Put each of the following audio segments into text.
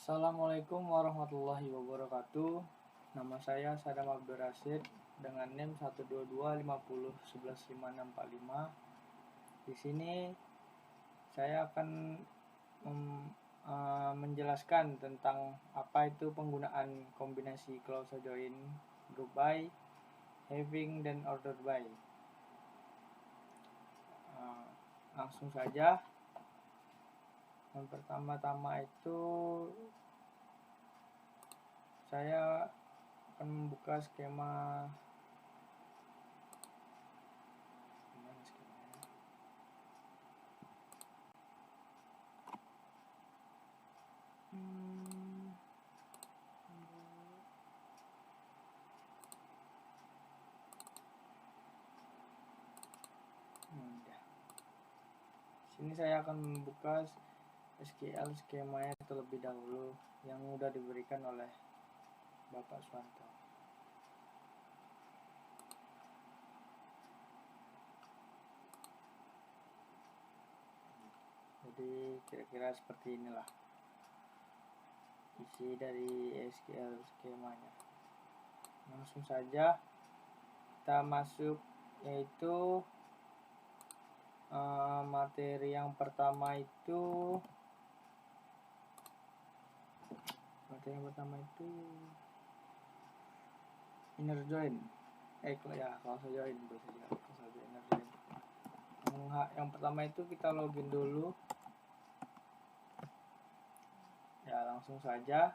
Assalamualaikum warahmatullahi wabarakatuh. Nama saya Sadam Abdul Rashid dengan NIM 12250115645. Di sini saya akan menjelaskan tentang apa itu penggunaan kombinasi clause join, group by, having, dan order by. Langsung saja. Yang pertama-tama itu saya akan membuka skema. Sini saya akan membuka SQL skemanya terlebih dahulu yang sudah diberikan oleh Bapak Suwanto. Jadi kira-kira seperti inilah isi dari SQL skemanya. Langsung saja kita masuk, yaitu materi yang pertama itu inner join. Clause join inner join. Yang pertama itu kita login dulu. Ya, langsung saja.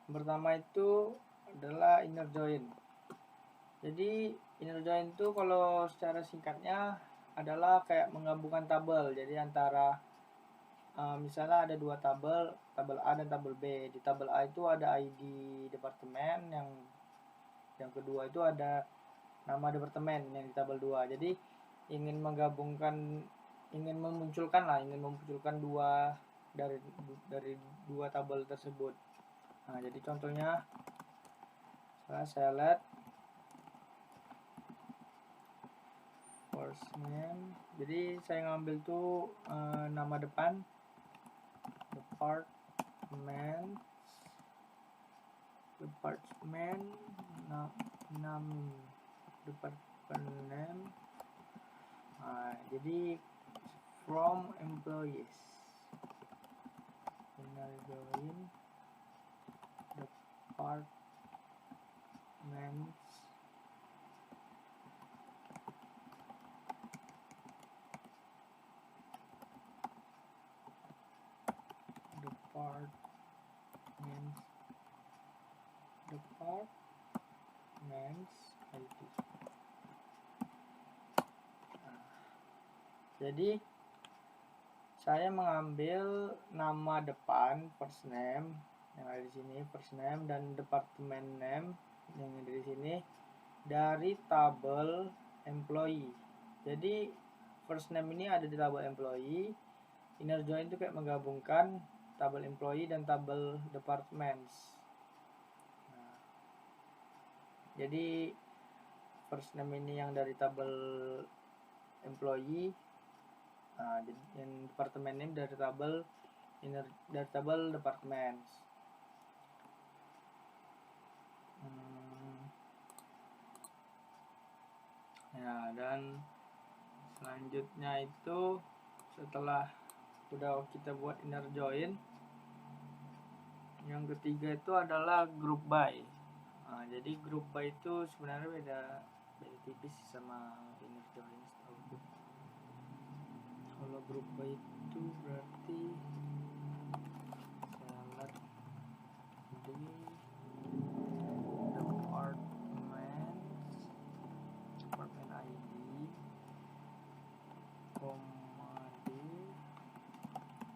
Yang pertama itu adalah inner join. Jadi inner join itu kalau secara singkatnya adalah kayak menggabungkan tabel. Jadi antara misalnya ada dua tabel A dan tabel B. Di tabel A itu ada ID departemen, yang kedua itu ada nama departemen yang di tabel 2. Jadi ingin memunculkan dua dari dua tabel tersebut. Nah, jadi contohnya saya lihat first name. Jadi saya ngambil tuh nama depan, department, name department. Nah, jadi from employees, inner join departments, ID. Jadi saya mengambil nama depan first name yang ada di sini, first name, dan department name yang ada di sini dari tabel employee. Jadi first name ini ada di tabel employee. Inner join itu kayak menggabungkan tabel employee dan tabel departments. Nah, jadi first name ini yang dari tabel employee, yang departemen name dari tabel departments. Ya, dan selanjutnya itu setelah udah kita buat inner join, yang ketiga itu adalah group by. Jadi group by itu sebenarnya beda tipis sama inner join. Kalau group by itu berarti saya lihat di department ID, di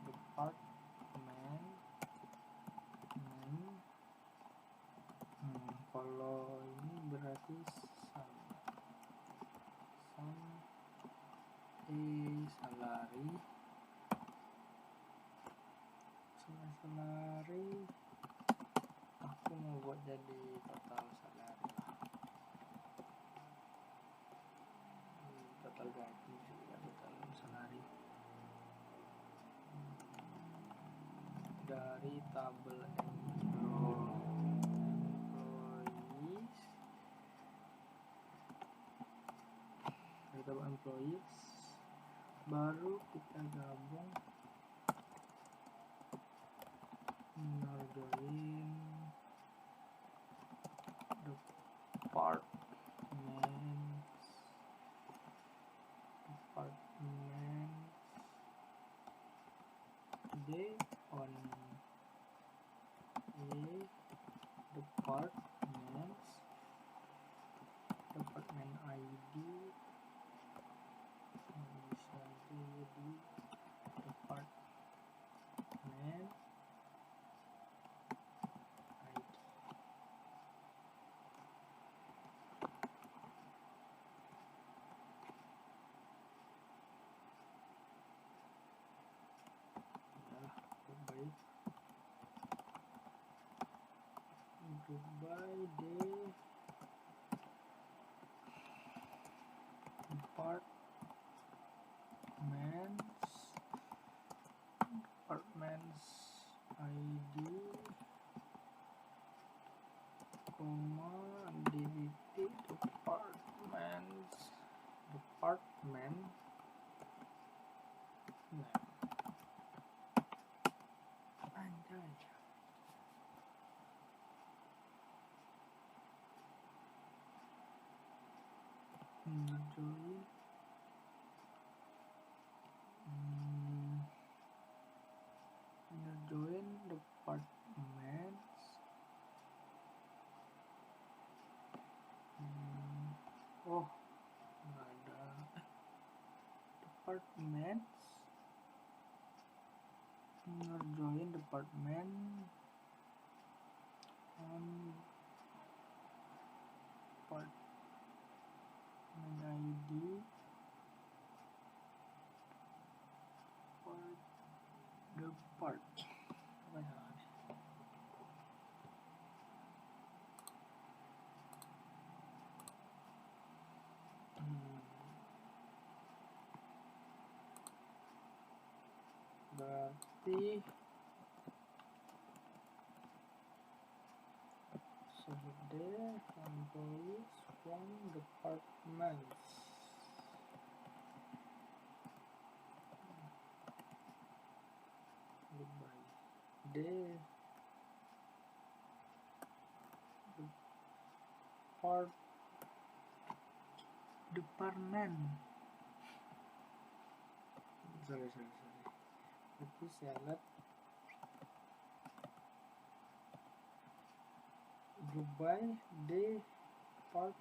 department name. Kalau ini berarti salary, aku mau buat jadi total salary lah. Total gaji juga total salary. Dari tabel employees, baru kita gabung join D on department ID bisa jadi department ID. Goodbye day departments ID, DBT department anjay. Join departments oh nggak ada departments join department ID depart apa ya? Berarti sudah employees from departments department sorry itu select goodbye department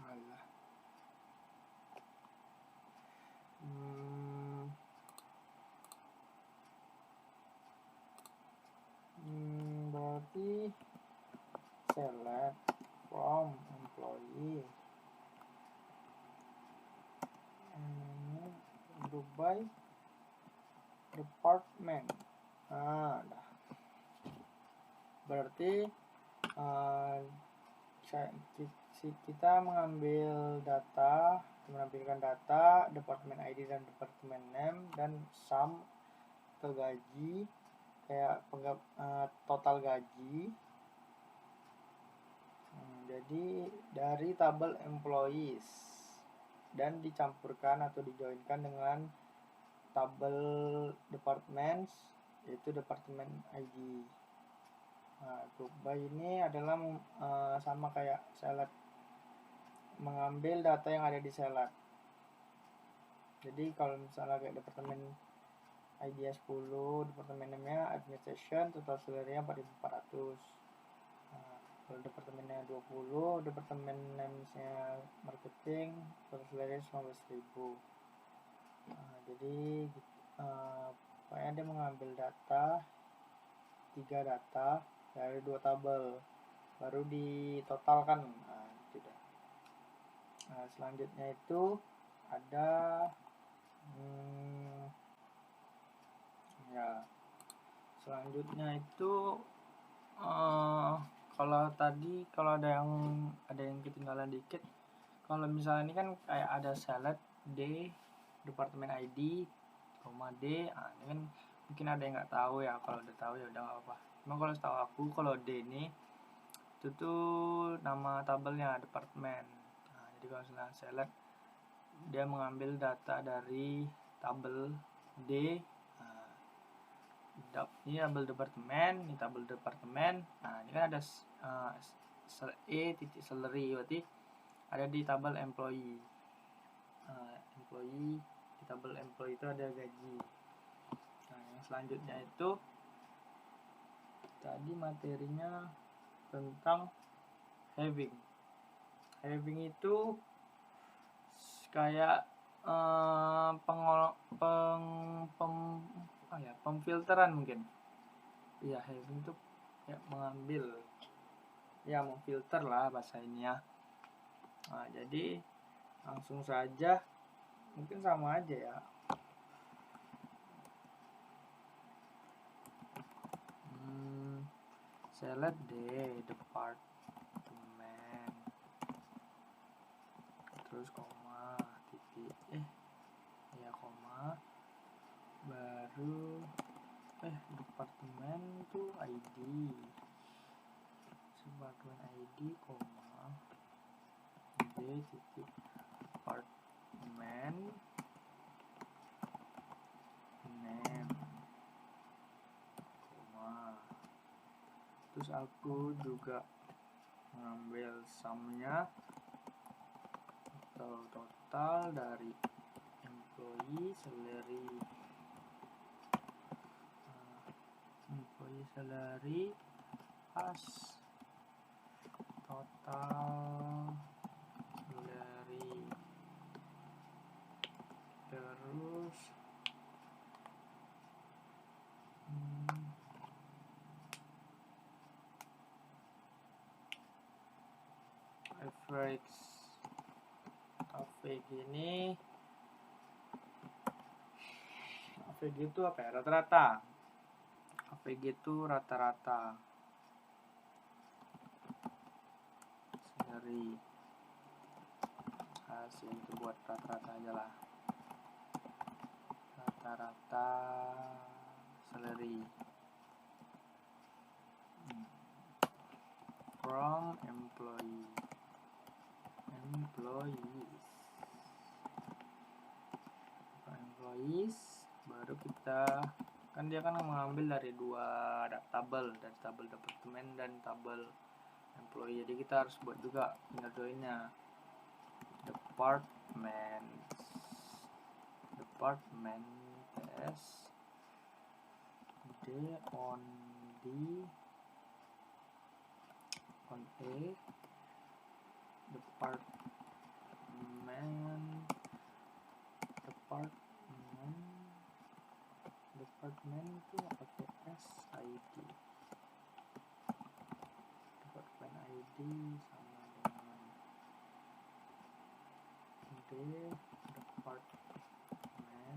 alah berarti select from employee goodbye department. Berarti kita mengambil data, menampilkan data departemen ID dan departemen name dan sum ke gaji kayak total gaji. Jadi dari tabel employees dan dicampurkan atau dijoinkan dengan tabel departments yaitu departemen ID. Goodbye ini adalah sama kayak select, mengambil data yang ada di select. Jadi kalau misalnya kayak departemen ID 10, departemen name-nya administration, total salary-nya 4.400. Kalau departemennya 20, departemen name-nya marketing, total salary 15.000. Jadi pokoknya dia mengambil data 3 data dari 2 tabel baru ditotalkan. Selanjutnya itu ada Selanjutnya itu kalau tadi ada yang ketinggalan dikit, kalau misalnya ini kan kayak ada select D departemen ID, D, ini kan mungkin ada yang nggak tahu ya. Kalau udah tahu ya udah nggak apa-apa. Cuma kalau setahu aku, kalau D ini itu tuh nama tabelnya departemen. Jadi kalau misalnya select, dia mengambil data dari tabel D. Ini tabel departemen, ini tabel departemen. Ini kan ada titik salary, berarti ada di tabel employee. Employee, di tabel employee itu ada gaji. Yang selanjutnya itu tadi materinya tentang having. Having itu kayak pemfilteran mungkin. Ya, having itu ya mengambil, ya memfilter lah bahasa ini ya. Jadi langsung saja, mungkin sama aja ya. Select D departemen, terus koma, titik, koma, baru departemen itu ID, departemen ID, koma, D titik departemen name, koma. Terus aku juga mengambil sumnya atau total dari employee salary as total salary, terus average AVG ini, AVG itu apa ya? Rata-rata. AVG itu rata-rata dari hasil itu, buat rata-rata aja lah. Rata-rata salary from employees. Baru kita kan dia kan mengambil dari dua tabel, dari tabel departemen dan tabel employee. Jadi kita harus buat juga inner joinnya. Department s D on A, departemen itu pakai SID. Departemen ID sama dengan D departemen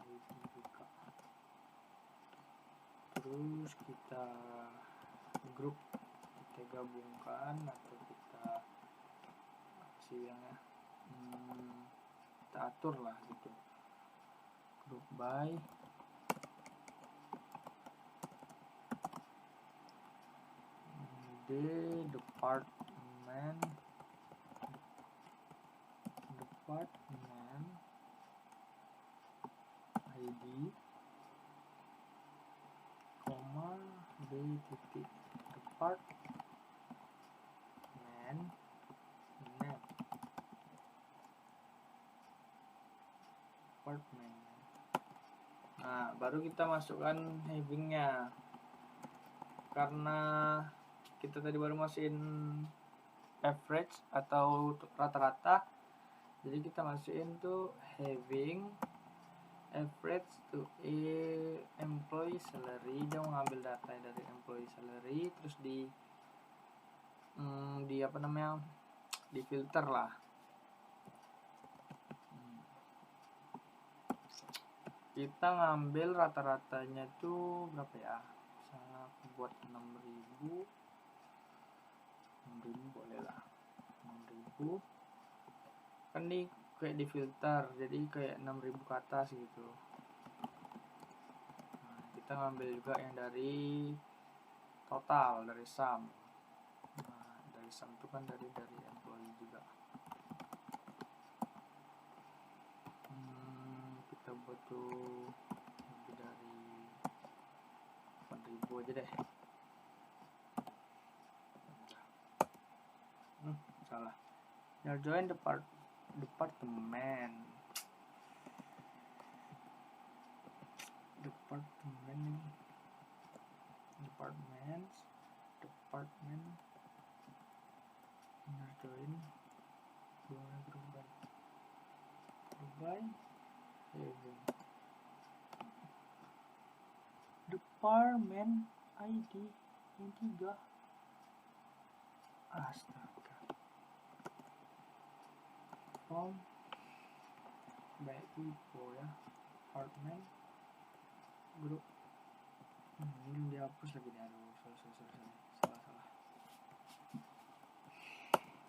ID juga. Terus kita grup, kita gabungkan atau kita kita atur lah gitu. Group by D departemen ID, koma D titik departemen name. Baru kita masukkan havingnya. Karena kita tadi baru masukin average atau rata-rata, jadi kita masukin tuh having average to employee salary. Dia mengambil data dari employee salary, terus di filter lah. kita ngambil rata-ratanya tuh berapa ya, misalnya aku buat 6.000 boleh lah, 6.000 kan nih kayak di filter, jadi kayak 6.000 ke atas gitu. Nah, kita ngambil juga yang dari total, dari sum. Nah, dari sum itu kan dari employee juga. Kita butuh lebih dari 8.000 aja deh. Salah. Now join department. Inner join group by having department ID yang 3. Astaga. From baik info ya, department group. Ini dihapus lagi nih, aduh salah.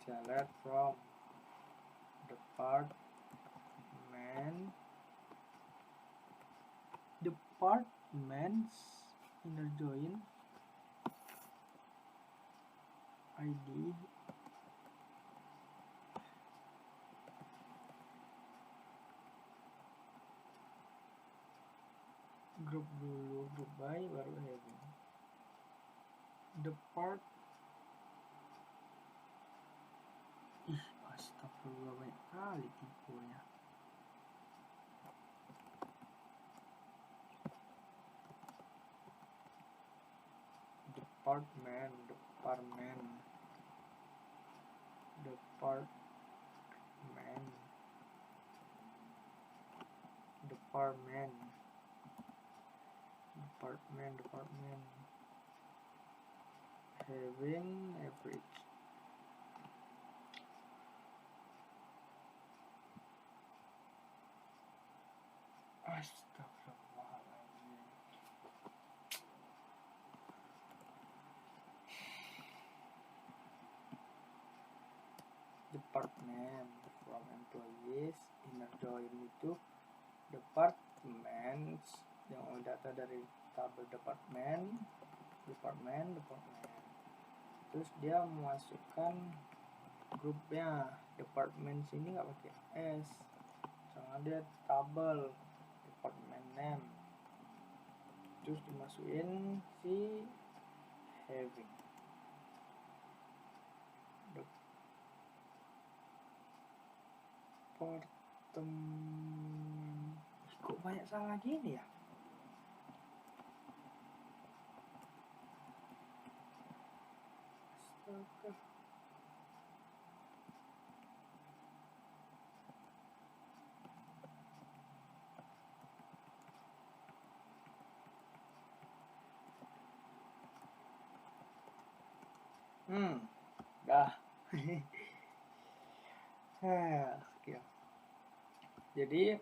Select from departments inner join ID group dulu, group by baru having depart. Astagfirullah, banyak kali tipunya. Department having average. Astagfirullahaladzim. Department from employees inner join itu departments yang data dari tabel department. Terus dia memasukkan grupnya department sini nggak pakai S, soalnya dia tabel department name, terus dimasukin si having department. Kok banyak salah gini ya? Astaga. Dah. Sekian. Jadi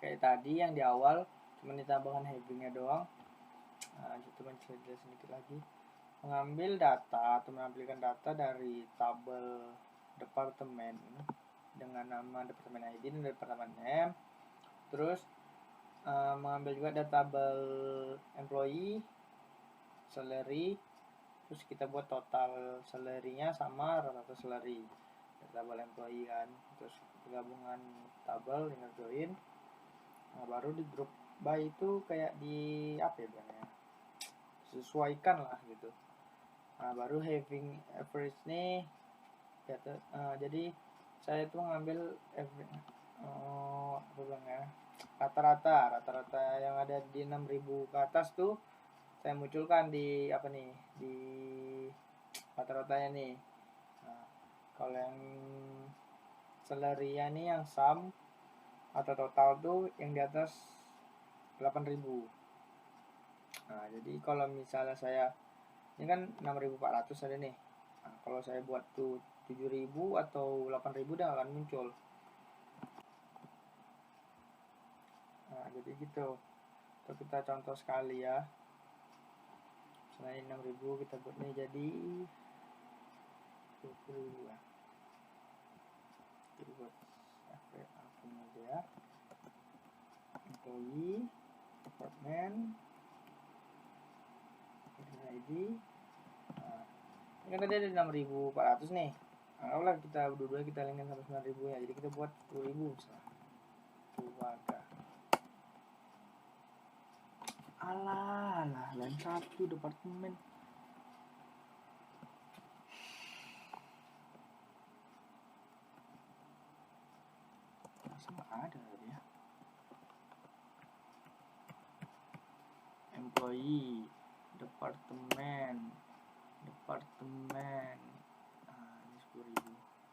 kayak tadi yang di awal cuma ditambahkan havingnya doang. Nah, cuma saya jelasin sedikit lagi. Mengambil data atau menampilkan data dari tabel departemen dengan nama departemen ID dan departemen name. Terus mengambil juga data tabel employee, salary, terus kita buat total salary-nya sama rata-rata salary dari tabel employee kan. Terus gabungan tabel inner join. Nah, baru di group by itu kayak di apa ya bilangnya, sesuaikan lah gitu. Nah, baru having average nih jadi saya tuh ngambil rata-rata yang ada di 6.000 ke atas tuh saya munculkan di apa nih, di rata-ratanya nih. Nah, kalau yang salary-nya nih yang sum atau total tuh yang di atas 8.000. Nah, jadi kalau misalnya saya ini kan 6.400 ada nih. Nah, kalau saya buat tuh 7.000 atau 8.000 udah akan muncul. jadi gitu. Untuk kita contoh sekali ya, selain 6.000 kita buat nih jadi 20.000 ya. Jadi buat akunnya dia, employee, department, ID. Nah, ini kan tadi ada 6.400 nih. Anggaplah kita dua-dua kita lengket sampai 9.000 ya. Jadi kita buat 10.000 misalnya. Keluarga. Alah, lain satu departemen. Masa nggak ada tadi ya? Employee, departemen. Nah, ini 10.000.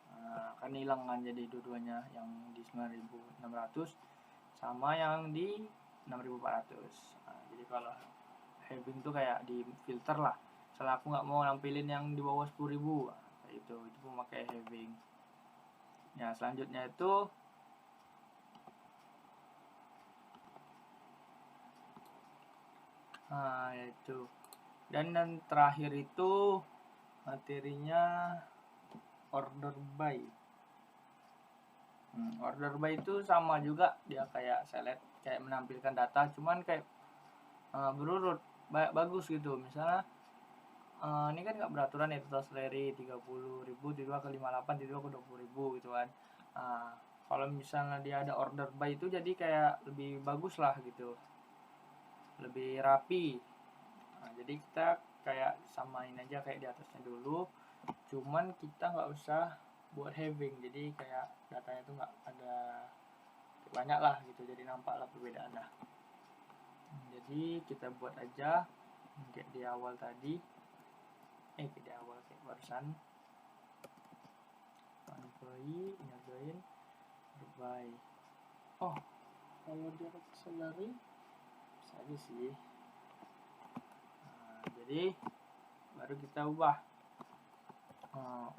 Nah, kan hilang kan jadi dua-duanya, yang di 9.600 sama yang di 6.400. Nah, jadi kalau having tuh kayak di filter lah. Misalnya aku nggak mau nampilin yang di bawah 10.000, kayak itu memakai having. Ya, selanjutnya itu itu. Dan terakhir itu materinya order by. Order by itu sama juga, dia kayak select, kayak menampilkan data, cuman kayak berurut, bagus gitu. Misalnya ini kan nggak beraturan ya, total salary 30.000, tiba-tiba ke 58, tiba-tiba ke 20.000 gitu kan. Kalau misalnya dia ada order by itu jadi kayak lebih bagus lah gitu, lebih rapi. Jadi kita kayak samain aja kayak di atasnya dulu, cuman kita nggak usah buat having, jadi kayak datanya tuh nggak ada banyak lah gitu, jadi nampak lah perbedaan lah. Jadi kita buat aja kayak di awal tadi, kayak di awal kayak barusan, employee, join, by. Oh, kalau direct salary bisa aja sih. Jadi baru kita ubah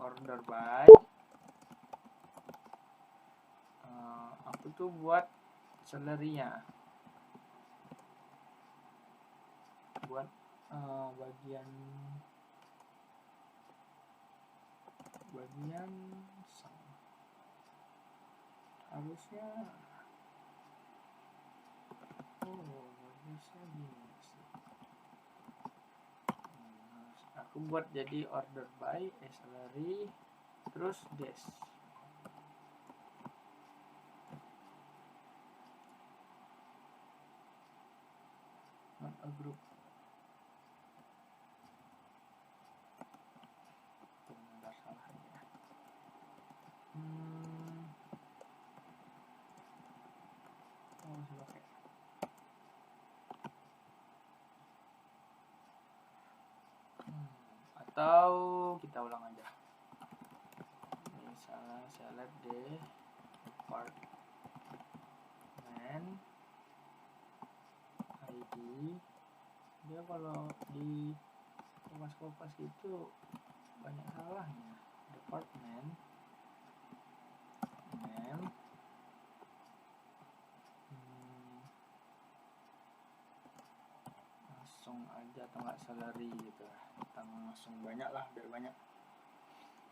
order by. Aku tuh buat salary-nya, buat bagian harusnya harusnya gini sih. Aku buat jadi order by, salary, terus dash. Not a group. Benar salah ya. Masih pakai. Atau kita ulang aja. Misalnya select the department ID. Dia kalau di kopas itu banyak salahnya. Department name, langsung aja atau nggak salary gitu, kita langsung banyak lah biar banyak.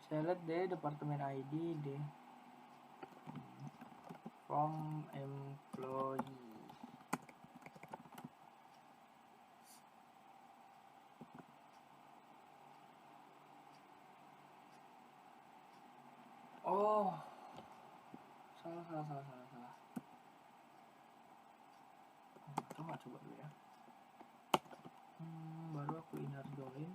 Select deh departemen ID deh, from employee. Oh, salah. Coba dulu ya. Baru aku inner join.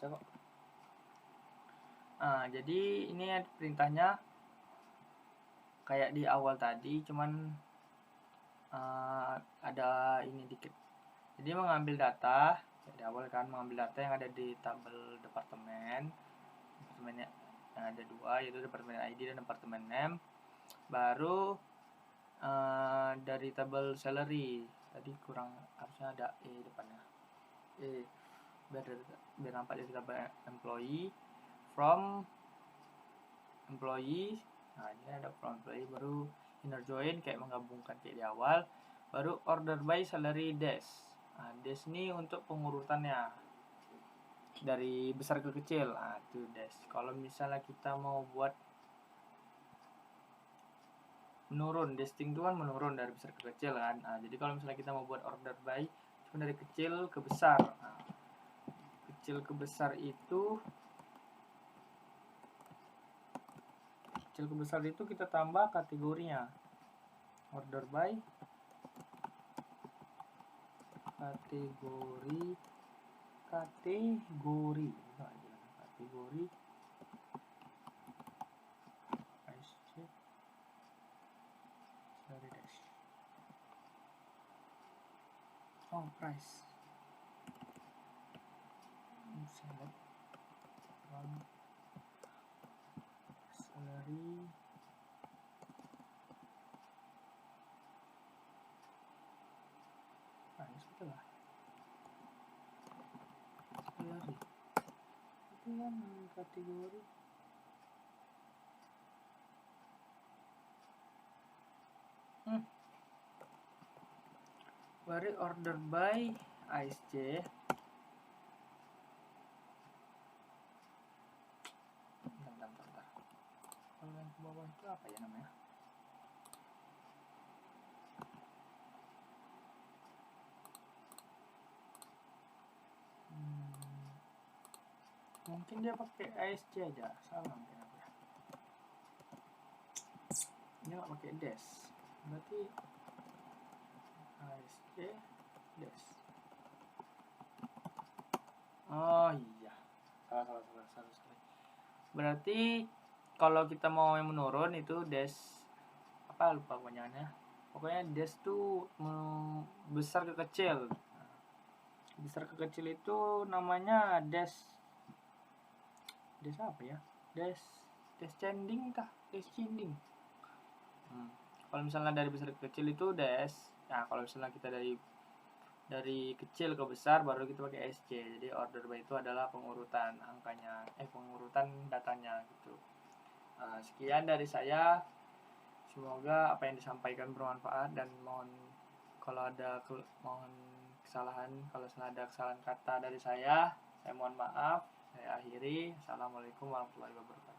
bisa kok. Nah, jadi ini perintahnya kayak di awal tadi, cuman ada ini dikit. Jadi mengambil data di awal kan, mengambil data yang ada di tabel departemennya yang ada dua, yaitu departemen ID dan departemen name. Baru dari tabel salary tadi kurang, harusnya ada depannya, biar nampak dari tabel employee, from employee. Nah, ini ada from employee, baru inner join kayak menggabungkan kayak di awal, baru order by salary dash. Nah, dash ini untuk pengurutannya dari besar ke kecil. Nah, itu dash. Kalau misalnya kita mau buat menurun, dashing itu kan menurun dari besar ke kecil kan. Nah, jadi kalau misalnya kita mau buat order by cuma dari kecil ke besar. Nah, kecil ke besar itu kita tambah kategorinya, order by kategori price select from salary price, betul lah, salary itu kan kategori. Baru order by ISC. Bentar. Kalau yang ke bawah itu apa ya namanya? Mungkin dia pakai ISC aja, salah mungkin apa ya? Dia nggak pakai dash, berarti ISC dash. Oh iya, salah. Berarti kalau kita mau yang menurun itu dash apa, lupa kepanjangannya. Pokoknya dash tuh besar ke kecil. Besar ke kecil itu namanya dash apa ya? Dash changing kah? Dash changing. Kalau misalnya dari besar ke kecil itu dash. Nah, kalau misalnya kita dari kecil ke besar baru kita pakai SC. Jadi order by itu adalah pengurutan angkanya, pengurutan datanya gitu. Sekian dari saya. Semoga apa yang disampaikan bermanfaat, dan mohon ada kesalahan kata dari saya mohon maaf. Saya akhiri. Assalamualaikum warahmatullahi wabarakatuh.